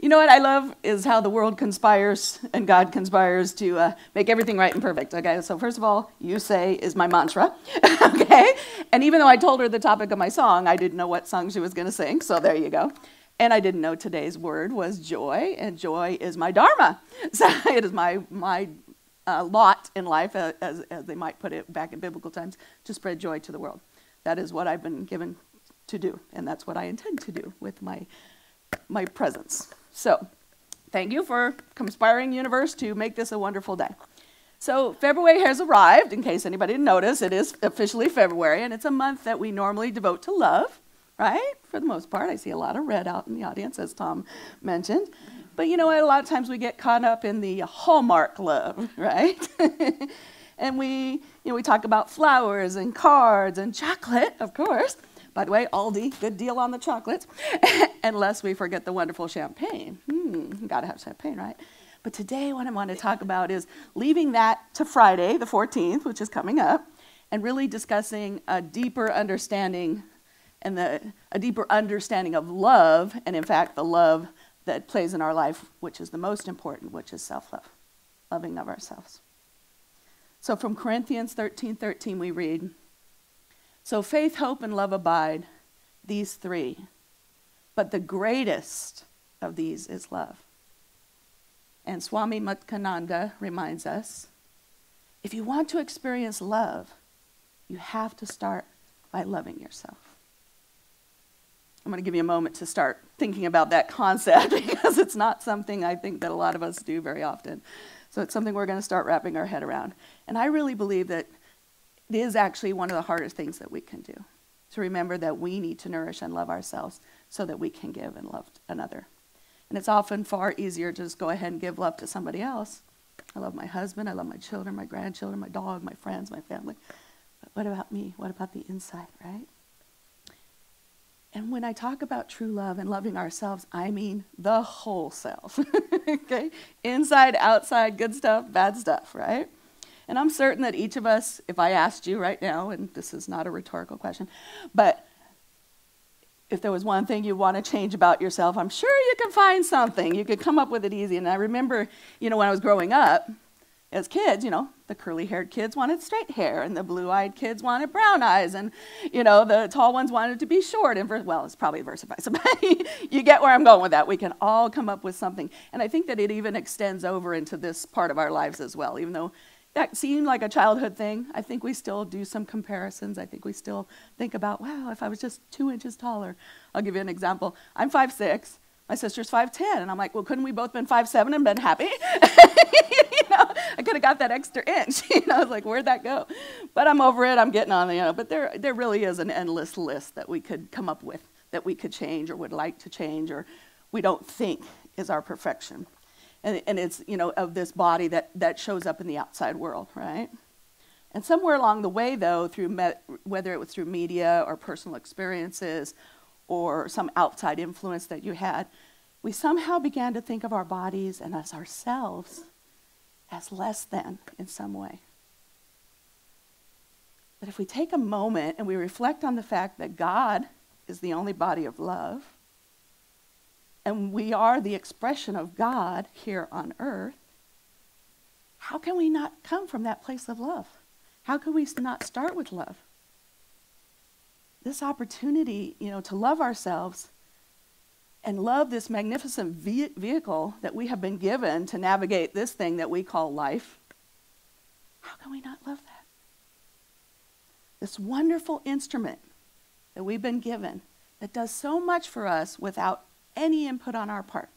You know what I love is how the world conspires and God conspires to make everything right and perfect. Okay, so first of all, you say is my mantra. Okay, and even though I told her the topic of my song, I didn't know what song she was going to sing, so there you go. And I didn't know today's word was joy, and joy is my dharma. So it is my lot in life, as they might put it back in biblical times, to spread joy to the world. That is what I've been given to do, and that's what I intend to do with my presence. So thank you for conspiring universe to make this a wonderful day. So February has arrived. In case anybody didn't notice, it is officially February, and it's a month that we normally devote to love, right? For the most part. I see a lot of red out in the audience, as Tom mentioned. But you know what? A lot of times we get caught up in the Hallmark love, right? And we talk about flowers and cards and chocolate, of course. By the way, Aldi, good deal on the chocolates. Unless we forget the wonderful champagne. Gotta have champagne, right? But today what I want to talk about is leaving that to Friday, the 14th, which is coming up, and really discussing a deeper understanding of love, and in fact, the love that plays in our life, which is the most important, which is self-love, loving of ourselves. So from Corinthians 13:13 we read, "So faith, hope, and love abide, these three. But the greatest of these is love." And Swami Mutkananda reminds us, if you want to experience love, you have to start by loving yourself. I'm going to give you a moment to start thinking about that concept because it's not something I think that a lot of us do very often. So it's something we're going to start wrapping our head around. And I really believe that it is actually one of the hardest things that we can do, to remember that we need to nourish and love ourselves so that we can give and love another. And it's often far easier to just go ahead and give love to somebody else. I love my husband, I love my children, my grandchildren, my dog, my friends, my family. But what about me? What about the inside, right? And when I talk about true love and loving ourselves, I mean the whole self, okay? Inside, outside, good stuff, bad stuff, right? And I'm certain that each of us, if I asked you right now, and this is not a rhetorical question, but if there was one thing you want to change about yourself, I'm sure you can find something. You could come up with it easy. And I remember, when I was growing up, as kids, the curly-haired kids wanted straight hair, and the blue-eyed kids wanted brown eyes, and, the tall ones wanted to be short. And well, it's probably versa versa, but you get where I'm going with that. We can all come up with something. And I think that it even extends over into this part of our lives as well, even though that seemed like a childhood thing. I think we still do some comparisons. I think we still think about, wow, if I was just 2 inches taller. I'll give you an example. I'm 5'6". My sister's 5'10", and I'm like, well, couldn't we both been 5'7" and been happy? I could have got that extra inch. I was like, where'd that go? But I'm over it. I'm getting on, But there really is an endless list that we could come up with, that we could change or would like to change, or we don't think is our perfection. And it's, of this body that shows up in the outside world, right? And somewhere along the way, though, whether it was through media or personal experiences or some outside influence that you had, we somehow began to think of our bodies and as ourselves as less than in some way. But if we take a moment and we reflect on the fact that God is the only body of love, and we are the expression of God here on earth, how can we not come from that place of love? How can we not start with love? This opportunity, to love ourselves and love this magnificent vehicle that we have been given to navigate this thing that we call life, how can we not love that? This wonderful instrument that we've been given that does so much for us without any input on our part.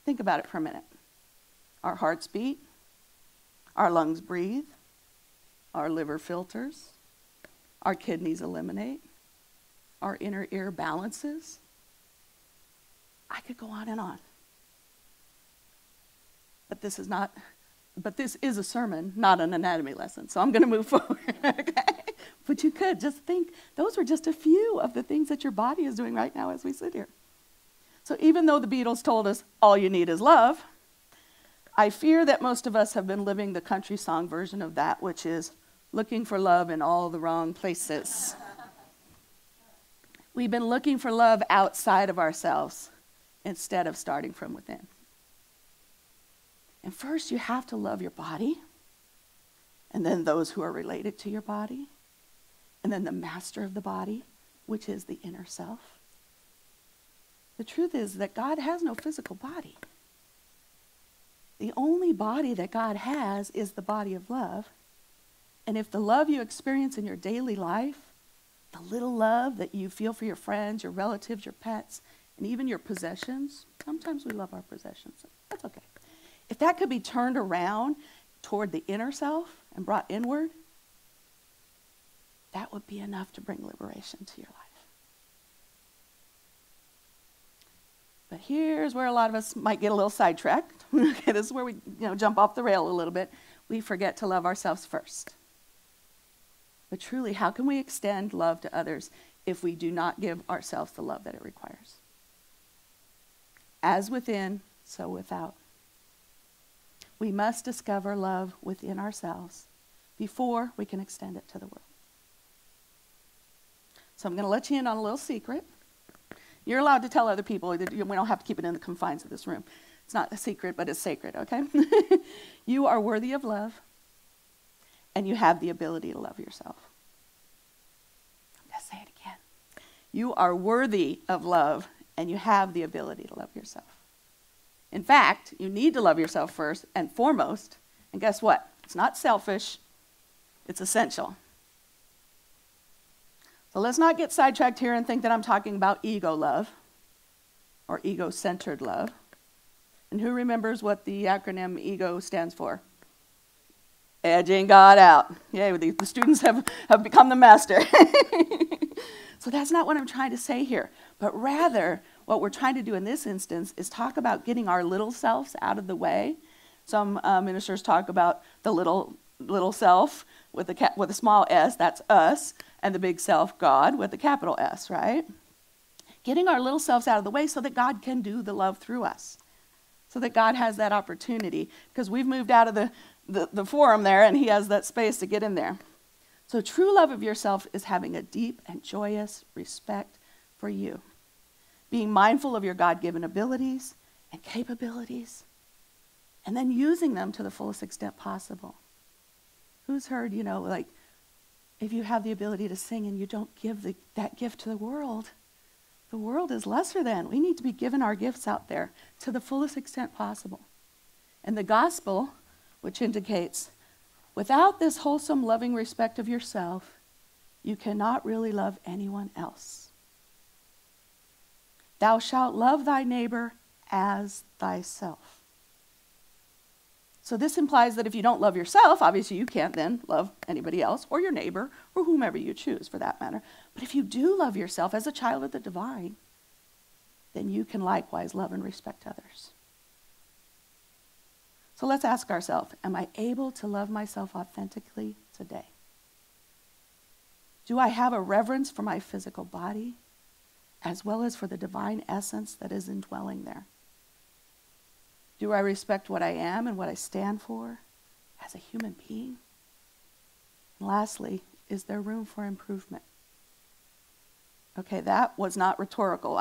Think about it for a minute. Our hearts beat, our lungs breathe, our liver filters, our kidneys eliminate, our inner ear balances. I could go on and on. But this is a sermon, not an anatomy lesson. So I'm going to move forward, okay? But you could just think, those were just a few of the things that your body is doing right now as we sit here. So even though the Beatles told us all you need is love, I fear that most of us have been living the country song version of that, which is looking for love in all the wrong places. We've been looking for love outside of ourselves instead of starting from within. And first, you have to love your body, and then those who are related to your body, and then the master of the body, which is the inner self. The truth is that God has no physical body. The only body that God has is the body of love. And if the love you experience in your daily life, the little love that you feel for your friends, your relatives, your pets, and even your possessions, sometimes we love our possessions. That's okay. If that could be turned around toward the inner self and brought inward, that would be enough to bring liberation to your life. But here's where a lot of us might get a little sidetracked. Okay, this is where we jump off the rail a little bit. We forget to love ourselves first. But truly, how can we extend love to others if we do not give ourselves the love that it requires? As within, so without. We must discover love within ourselves before we can extend it to the world. So I'm going to let you in on a little secret. You're allowed to tell other people. We don't have to keep it in the confines of this room. It's not a secret, but it's sacred, okay? You are worthy of love, and you have the ability to love yourself. I'm going to say it again. You are worthy of love, and you have the ability to love yourself. In fact, you need to love yourself first and foremost. And guess what? It's not selfish. It's essential. So let's not get sidetracked here and think that I'm talking about ego love or ego-centered love. And who remembers what the acronym EGO stands for? Edging God out. Yay, the students have become the master. So that's not what I'm trying to say here. But rather, what we're trying to do in this instance is talk about getting our little selves out of the way. Some ministers talk about the little self with a small s, that's us, and the big self, God, with a capital S, right? Getting our little selves out of the way so that God can do the love through us. So that God has that opportunity. Because we've moved out of the forum there, and he has that space to get in there. So true love of yourself is having a deep and joyous respect for you. Being mindful of your God-given abilities and capabilities, and then using them to the fullest extent possible. Who's heard, like, if you have the ability to sing and you don't give that gift to the world is lesser than. We need to be giving our gifts out there to the fullest extent possible. And the gospel, which indicates, without this wholesome, loving respect of yourself, you cannot really love anyone else. Thou shalt love thy neighbor as thyself. So this implies that if you don't love yourself, obviously you can't then love anybody else or your neighbor or whomever you choose for that matter. But if you do love yourself as a child of the divine, then you can likewise love and respect others. So let's ask ourselves, am I able to love myself authentically today? Do I have a reverence for my physical body as well as for the divine essence that is indwelling there? Do I respect what I am and what I stand for as a human being? And lastly, is there room for improvement? Okay, that was not rhetorical.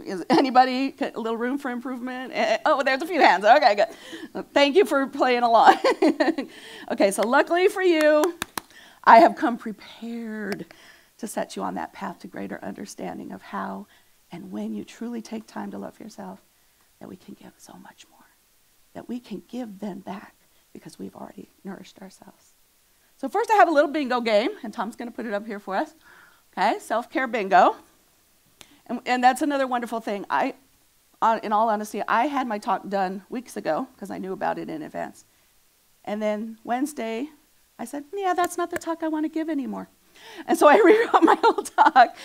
Is anybody, a little room for improvement? Oh, there's a few hands. Okay, good. Thank you for playing along. Okay, so luckily for you, I have come prepared to set you on that path to greater understanding of how and when you truly take time to love yourself, that we can give so much more. That we can give then back because we've already nourished ourselves. So first I have a little bingo game, and Tom's going to put it up here for us. Okay, self-care bingo. And that's another wonderful thing. In all honesty, I had my talk done weeks ago because I knew about it in advance. And then Wednesday, I said, yeah, that's not the talk I want to give anymore. And so I rewrote my whole talk.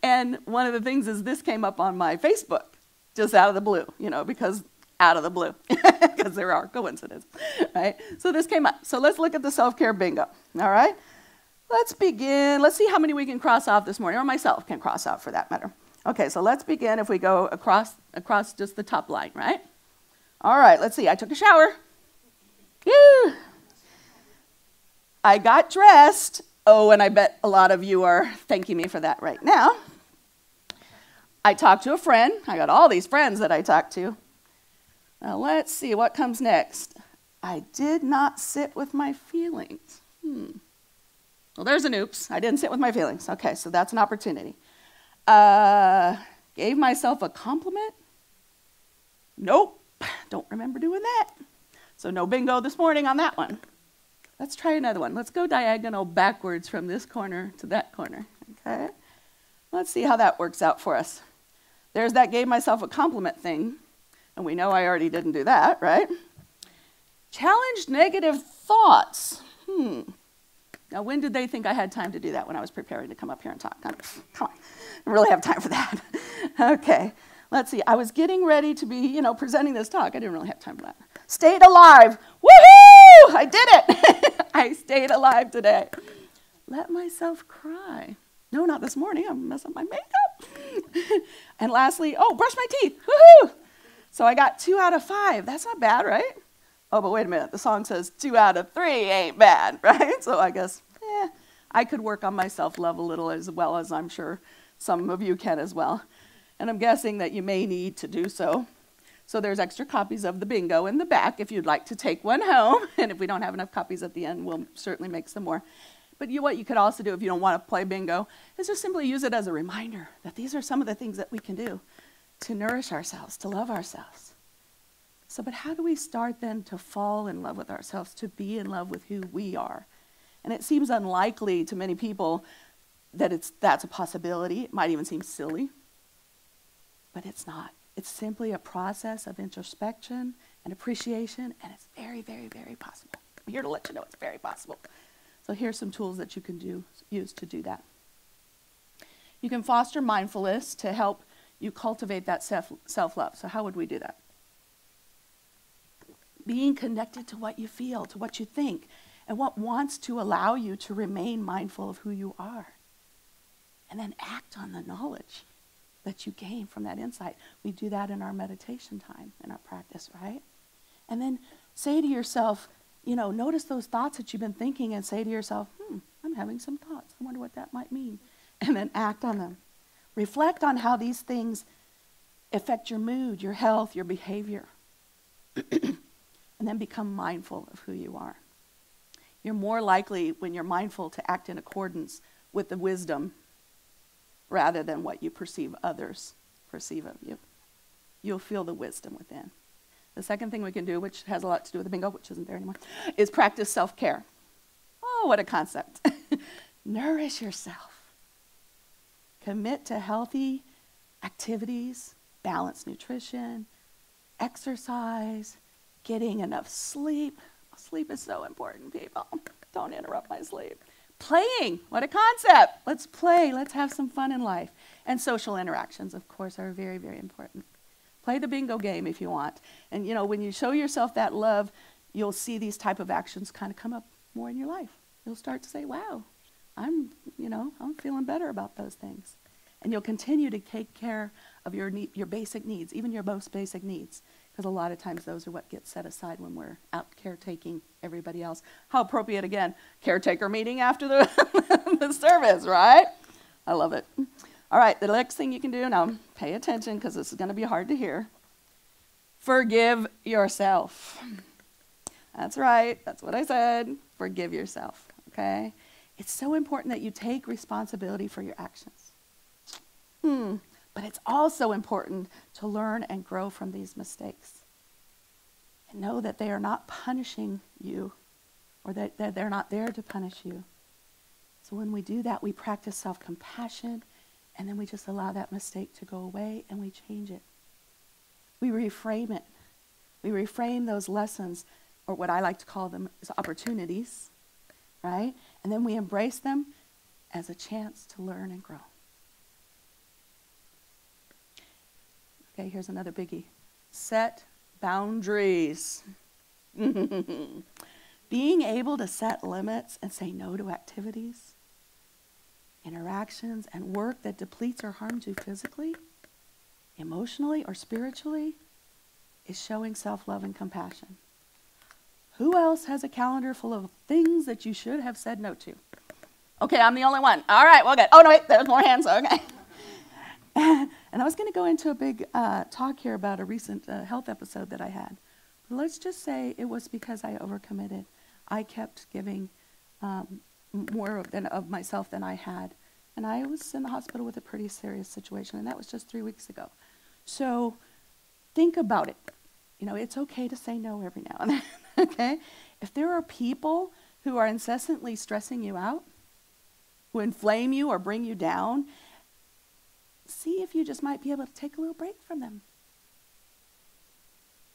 And one of the things is this came up on my Facebook, just out of the blue, because out of the blue, because there are coincidences, right? So this came up. So let's look at the self-care bingo, all right? Let's begin. Let's see how many we can cross off this morning, or myself can cross off for that matter. Okay, so let's begin if we go across just the top line, right? All right, let's see. I took a shower. Woo! I got dressed. Oh, and I bet a lot of you are thanking me for that right now. I talked to a friend. I got all these friends that I talked to. Now let's see what comes next. I did not sit with my feelings. Well, there's an oops. I didn't sit with my feelings. Okay, so that's an opportunity. Gave myself a compliment? Nope, don't remember doing that. So no bingo this morning on that one. Let's try another one. Let's go diagonal backwards from this corner to that corner, okay? Let's see how that works out for us. There's that gave myself a compliment thing, and we know I already didn't do that, right? Challenged negative thoughts. Now, when did they think I had time to do that? When I was preparing to come up here and talk? Come on, I really have time for that. Okay, let's see. I was getting ready to be, presenting this talk. I didn't really have time for that. Stayed alive. Woohoo! I did it. I stayed alive today. Let myself cry. No, not this morning. I'm messing up my makeup. And lastly, brush my teeth. Woohoo! So I got 2 out of 5. That's not bad, right? Oh, but wait a minute. The song says 2 out of 3 ain't bad, right? So I guess, I could work on my self-love a little, as well as I'm sure some of you can as well. And I'm guessing that you may need to do so. So there's extra copies of the bingo in the back if you'd like to take one home. And if we don't have enough copies at the end, we'll certainly make some more. But what you could also do if you don't want to play bingo is just simply use it as a reminder that these are some of the things that we can do to nourish ourselves, to love ourselves. So, but how do we start then to fall in love with ourselves, to be in love with who we are? And it seems unlikely to many people that that's a possibility. It might even seem silly, but it's not. It's simply a process of introspection and appreciation, and it's very, very, very possible. I'm here to let you know it's very possible. So here's some tools that you can use to do that. You can foster mindfulness to help you cultivate that self-love. So how would we do that? Being connected to what you feel, to what you think, and what wants to allow you to remain mindful of who you are. And then act on the knowledge that you gain from that insight. We do that in our meditation time, in our practice, right? And then say to yourself, notice those thoughts that you've been thinking and say to yourself, I'm having some thoughts. I wonder what that might mean. And then act on them. Reflect on how these things affect your mood, your health, your behavior. And then become mindful of who you are. You're more likely, when you're mindful, to act in accordance with the wisdom rather than what you perceive others perceive of you. You'll feel the wisdom within. The second thing we can do, which has a lot to do with the bingo, which isn't there anymore, is practice self-care. Oh, what a concept. Nourish yourself. Commit to healthy activities, balanced nutrition, exercise, getting enough sleep. Sleep is so important, people. Don't interrupt my sleep. Playing, what a concept. Let's play, let's have some fun in life. And social interactions, of course, are very, very important. Play the bingo game if you want. And when you show yourself that love, you'll see these type of actions kind of come up more in your life. You'll start to say, wow, I'm feeling better about those things. And you'll continue to take care of your basic needs, even your most basic needs. Because a lot of times those are what gets set aside when we're out caretaking everybody else. How appropriate, again, caretaker meeting after the service, right? I love it. All right, the next thing you can do, now pay attention because this is going to be hard to hear. Forgive yourself. That's right, that's what I said. Forgive yourself, okay? It's so important that you take responsibility for your actions. But it's also important to learn and grow from these mistakes. And know that they are not punishing you, or that they're not there to punish you. So when we do that, we practice self-compassion, and then we just allow that mistake to go away, and we change it. We reframe it. We reframe those lessons, or what I like to call them as opportunities, right? And then we embrace them as a chance to learn and grow. Okay, here's another biggie. Set boundaries. Being able to set limits and say no to activities, interactions, and work that depletes or harms you physically, emotionally, or spiritually is showing self-love and compassion. Who else has a calendar full of things that you should have said no to? Okay, I'm the only one. All right, well, good. Oh, no, wait, there's more hands. Okay. And I was going to go into a big talk here about a recent health episode that I had. But let's just say it was because I overcommitted. I kept giving more of myself than I had. And I was in the hospital with a pretty serious situation, and that was just 3 weeks ago. So think about it. You know, it's okay to say no every now and then, okay? If there are people who are incessantly stressing you out, who inflame you or bring you down, see if you just might be able to take a little break from them.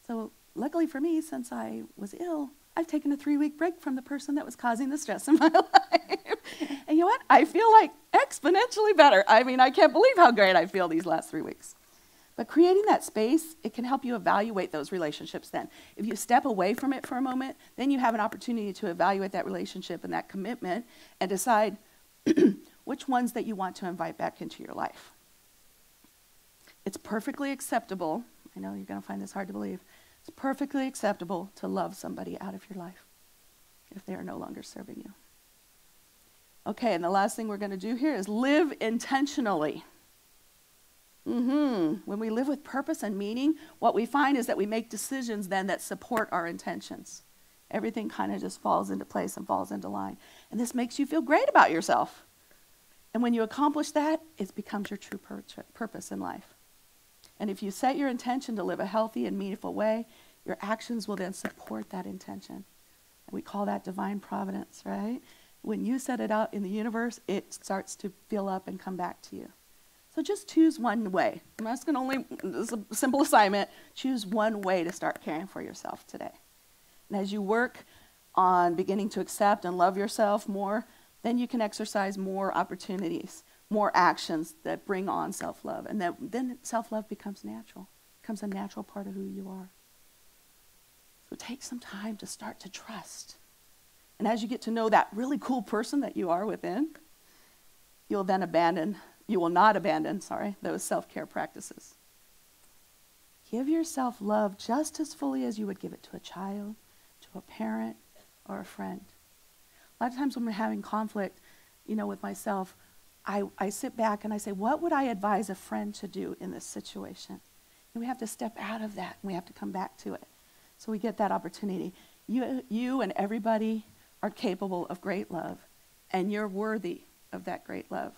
So luckily for me, since I was ill, I've taken a 3-week break from the person that was causing the stress in my life. And you know what? I feel like exponentially better. I mean, I can't believe how great I feel these last 3 weeks. But creating that space, it can help you evaluate those relationships then. If you step away from it for a moment, then you have an opportunity to evaluate that relationship and that commitment and decide which ones that you want to invite back into your life. It's perfectly acceptable. I know you're going to find this hard to believe. It's perfectly acceptable to love somebody out of your life if they are no longer serving you. Okay, and the last thing we're going to do here is live intentionally. When we live with purpose and meaning, what we find is that we make decisions then that support our intentions. Everything kind of just falls into place and falls into line. And this makes you feel great about yourself. And when you accomplish that, it becomes your true purpose in life. And if you set your intention to live a healthy and meaningful way, your actions will then support that intention. And we call that divine providence, right? When you set it out in the universe, it starts to fill up and come back to you. So just choose one way. I'm asking only, this is a simple assignment. Choose one way to start caring for yourself today. And as you work on beginning to accept and love yourself more, then you can exercise more opportunities, more actions that bring on self-love. And then self-love becomes natural, becomes a natural part of who you are. So take some time to start to trust. And as you get to know that really cool person that you are within, you will not abandon those self-care practices. Give yourself love just as fully as you would give it to a child, to a parent, or a friend. A lot of times when we're having conflict, with myself, I sit back and I say, what would I advise a friend to do in this situation? And we have to step out of that and we have to come back to it. So we get that opportunity. You and everybody are capable of great love, and you're worthy of that great love.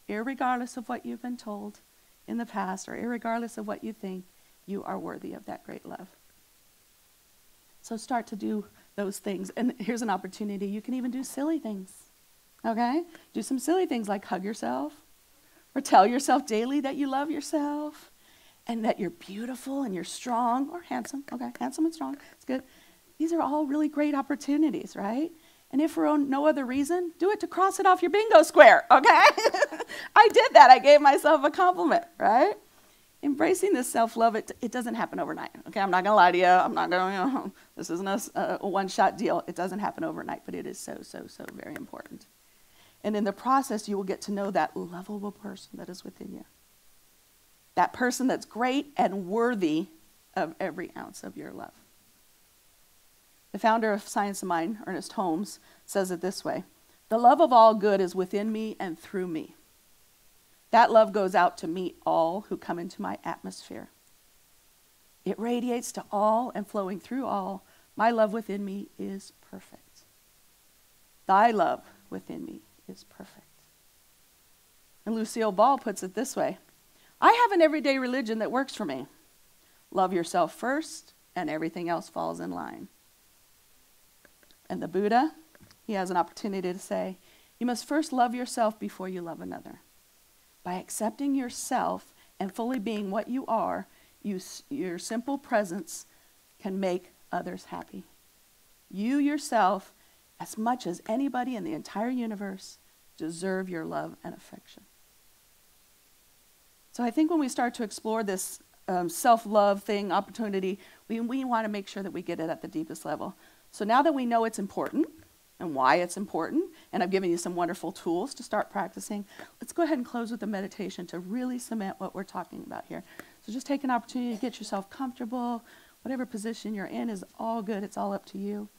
Irregardless of what you've been told in the past, or irregardless of what you think, you are worthy of that great love. So start to do those things. And here's an opportunity. You can even do silly things, okay? Do some silly things like hug yourself, or tell yourself daily that you love yourself, and that you're beautiful and you're strong, or handsome. Okay, handsome and strong, it's good. These are all really great opportunities, right? And if for no other reason, do it to cross it off your bingo square, okay? I did that. I gave myself a compliment, right? Embracing this self-love, it doesn't happen overnight, okay? I'm not going to lie to you. I'm not going to, this isn't a one-shot deal. It doesn't happen overnight, but it is so, so, so very important. And in the process, you will get to know that lovable person that is within you. That person that's great and worthy of every ounce of your love. The founder of Science of Mind, Ernest Holmes, says it this way: the love of all good is within me and through me. That love goes out to meet all who come into my atmosphere. It radiates to all, and flowing through all, my love within me is perfect. Thy love within me is perfect. And Lucille Ball puts it this way: I have an everyday religion that works for me. Love yourself first, and everything else falls in line. And the Buddha, he has an opportunity to say, you must first love yourself before you love another. By accepting yourself and fully being what you are, your simple presence can make others happy. You yourself, as much as anybody in the entire universe, deserve your love and affection. So I think when we start to explore this self-love thing, opportunity, we want to make sure that we get it at the deepest level. So now that we know it's important and why it's important, and I've given you some wonderful tools to start practicing, let's go ahead and close with a meditation to really cement what we're talking about here. So just take an opportunity to get yourself comfortable. Whatever position you're in is all good. It's all up to you.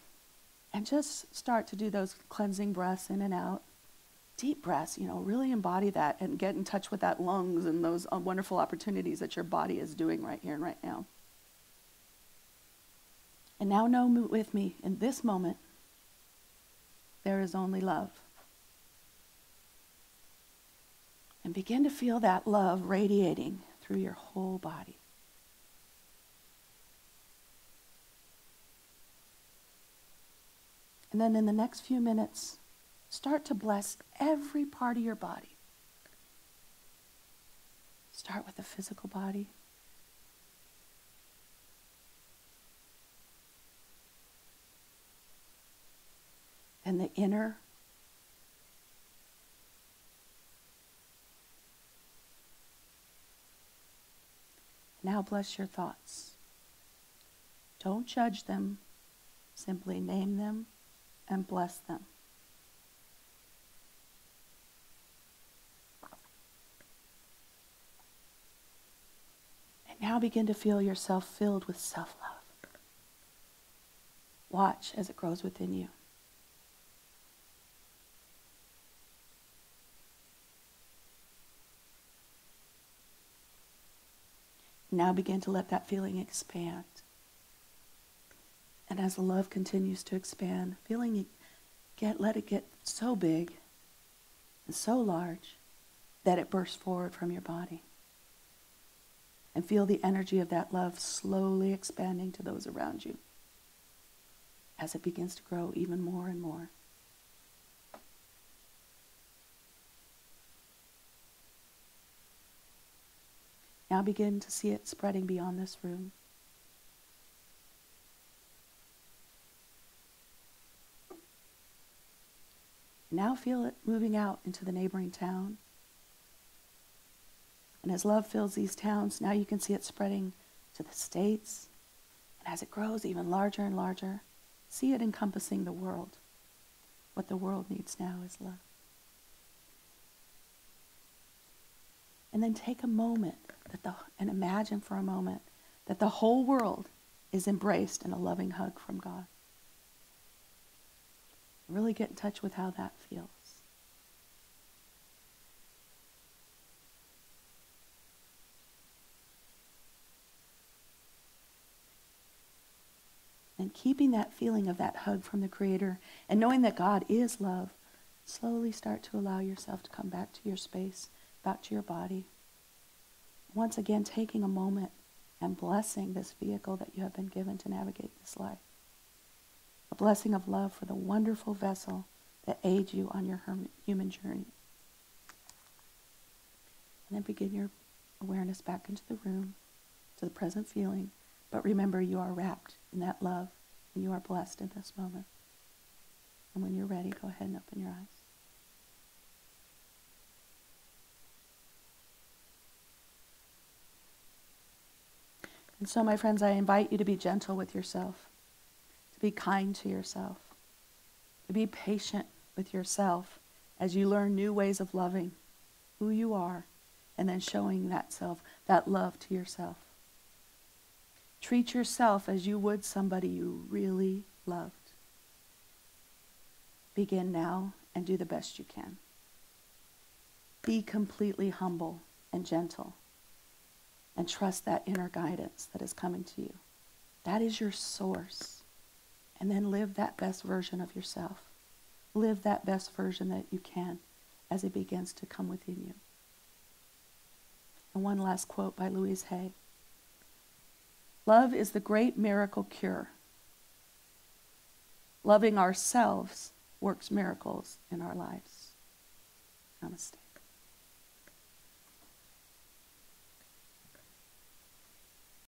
And just start to do those cleansing breaths in and out. deep breaths, really embody that and get in touch with that lungs and those wonderful opportunities that your body is doing right here and right now. And now know with me, in this moment, there is only love. And begin to feel that love radiating through your whole body. And then in the next few minutes, start to bless every part of your body. Start with the physical body. Then the inner. Now bless your thoughts. Don't judge them. Simply name them and bless them. And now begin to feel yourself filled with self-love. Watch as it grows within you. Now begin to let that feeling expand. And as the love continues to expand, let it get so big and so large that it bursts forward from your body. And feel the energy of that love slowly expanding to those around you as it begins to grow even more and more. Now begin to see it spreading beyond this room. Now feel it moving out into the neighboring town. And as love fills these towns, now you can see it spreading to the states. And as it grows even larger and larger, see it encompassing the world. What the world needs now is love. And then take a moment and imagine for a moment that the whole world is embraced in a loving hug from God. Really get in touch with how that feels. And keeping that feeling of that hug from the Creator and knowing that God is love, slowly start to allow yourself to come back to your space, back to your body. Once again, taking a moment and blessing this vehicle that you have been given to navigate this life. A blessing of love for the wonderful vessel that aids you on your human journey. And then begin your awareness back into the room, to the present feeling. But remember, you are wrapped in that love, and you are blessed in this moment. And when you're ready, go ahead and open your eyes. And so, my friends, I invite you to be gentle with yourself, to be kind to yourself, to be patient with yourself as you learn new ways of loving who you are and then showing that love to yourself. Treat yourself as you would somebody you really loved. Begin now and do the best you can. Be completely humble and gentle. And trust that inner guidance that is coming to you. That is your source. And then live that best version of yourself. Live that best version that you can as it begins to come within you. And one last quote by Louise Hay. Love is the great miracle cure. Loving ourselves works miracles in our lives. Namaste.